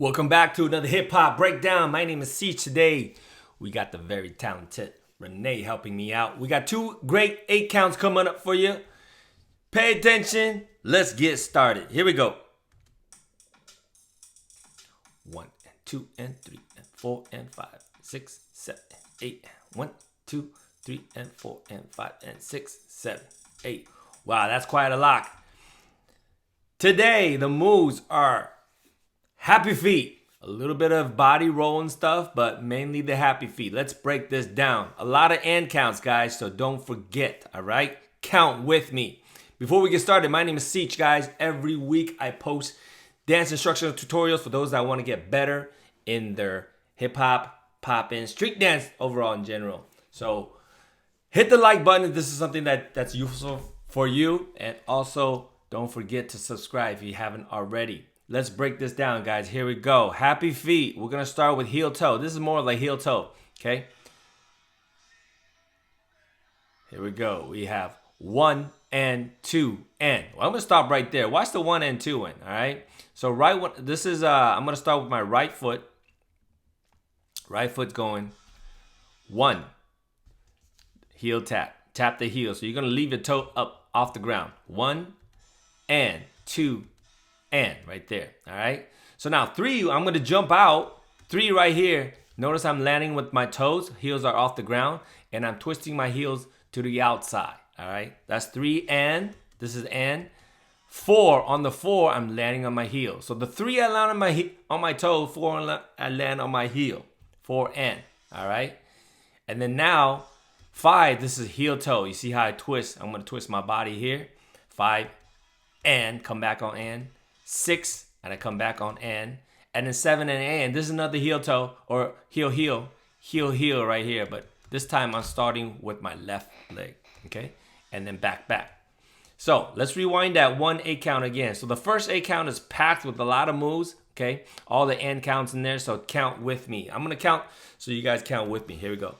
Welcome back to another hip-hop breakdown. My name is Ceech. Today, we got the very talented Renee helping me out. We got two great 8 counts coming up for you. Pay attention. Let's get started. Here we go. 1 and 2 and 3 and 4 and 5, 6, 7, 8. 1, 2, 3 and 4 and 5 and 6, 7, 8. Wow, that's quite a lot. Today, the moves are happy feet, a little bit of body roll and stuff, but mainly the happy feet. Let's break this down. A lot of and counts, guys, so don't forget, all right? Count with me. Before we get started, my name is Ceech, guys. Every week I post dance instructional tutorials for those that want to get better in their hip-hop, pop-in, street dance overall in general. So hit the like button if this is something that's useful for you, and also don't forget to subscribe if you haven't already. Let's break this down, guys. Here we go. Happy feet. We're going to start with heel toe. This is more like heel toe, okay? Here we go. We have 1 and 2 and. Well, I'm going to stop right there. Watch the 1 and 2 and, all right? So this is, I'm going to start with my right foot. Right foot's going 1. Heel tap. Tap the heel. So you're going to leave your toe up off the ground. 1 and 2 and right there, all right? So now 3, I'm gonna jump out. 3 right here. Notice I'm landing with my toes. Heels are off the ground, and I'm twisting my heels to the outside, all right? That's 3 and. This is and. 4, on the 4, I'm landing on my heel. So the 3, I land on my toe. 4, I land on my heel. 4 and, all right? And then now, 5, this is heel toe. You see how I twist? I'm gonna twist my body here. 5 and, come back on and. 6, and I come back on and then 7 and. This is another heel toe, or heel right here, but this time I'm starting with my left leg, okay? And then back. So let's rewind that 1 8 count again. So the first 8 count is packed with a lot of moves, okay? All the and counts in there, so count with me. I'm gonna count so you guys count with me. Here we go.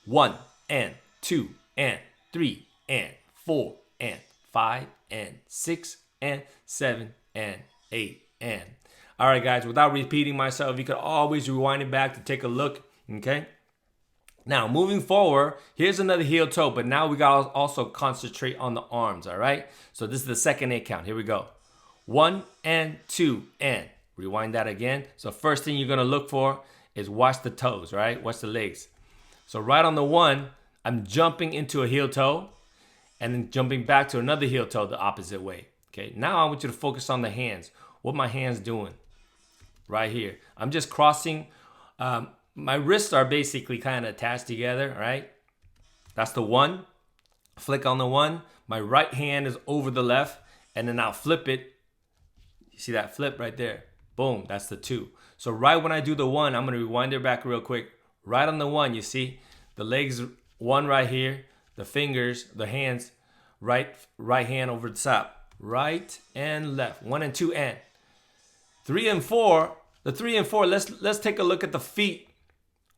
1 and 2 and 3 and 4 and 5 and 6 and 7 and 8 and. All right, guys, without repeating myself, you could always rewind it back to take a look, okay? Now, moving forward, here's another heel toe, but now we got to also concentrate on the arms, all right? So this is the second 8 count. Here we go. 1 and 2 and. Rewind that again. So first thing you're going to look for is watch the toes, right? Watch the legs. So right on the 1, I'm jumping into a heel toe and then jumping back to another heel toe the opposite way. Okay, now I want you to focus on the hands. What my hands doing right here. I'm just crossing. My wrists are basically kind of attached together, right? That's the 1. Flick on the 1. My right hand is over the left, and then I'll flip it. You see that flip right there? Boom, that's the 2. So right when I do the 1, I'm going to rewind it back real quick. Right on the 1, you see the legs, 1 right here, the fingers, the hands, right hand over the top. Right and left. 1 and 2 and. 3 and 4. The 3 and 4. Let's take a look at the feet.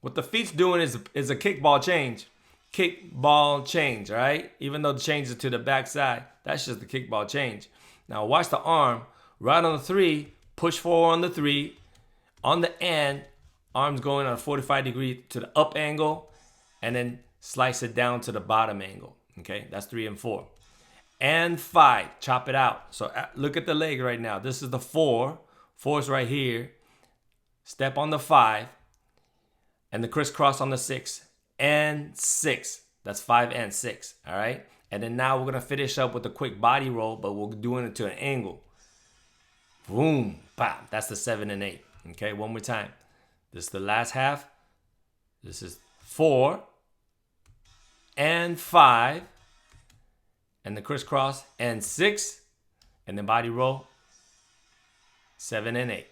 What the feet's doing is a kickball change. Kickball change, all right? Even though the change is to the back side, that's just the kickball change. Now watch the arm. Right on the 3. Push forward on the 3. On the and. Arms going on a 45 degree to the up angle, and then slice it down to the bottom angle. Okay, that's 3 and 4. And 5, chop it out. So look at the leg right now. This is the 4. 4 is right here. Step on the 5. And the crisscross on the 6. And 6. That's 5 and 6. All right. And then now we're going to finish up with a quick body roll, but we're doing it to an angle. Boom. Bam. That's the 7 and 8. Okay. One more time. This is the last half. This is 4 and 5. And the crisscross, and 6, and the body roll, 7 and 8.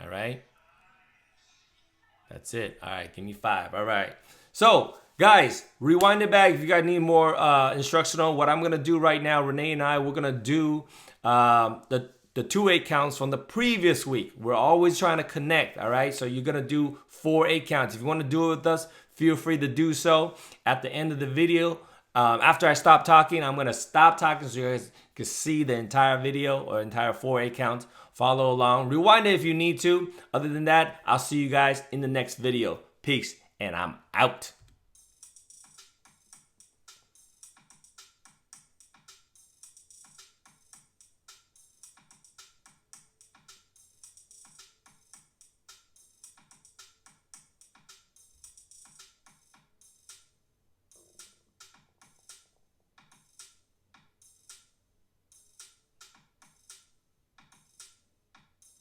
All right. That's it. All right, give me 5. All right. So, guys, rewind it back if you guys need more instructional. What I'm gonna do right now, Renee and I, we're gonna do the 2 8 counts from the previous week. We're always trying to connect. All right. So you're gonna do 4 8 counts. If you want to do it with us, feel free to do so. At the end of the video. After I stop talking, I'm going to stop talking so you guys can see the entire video or entire 4 8 counts Follow along. Rewind it if you need to. Other than that, I'll see you guys in the next video. Peace, and I'm out.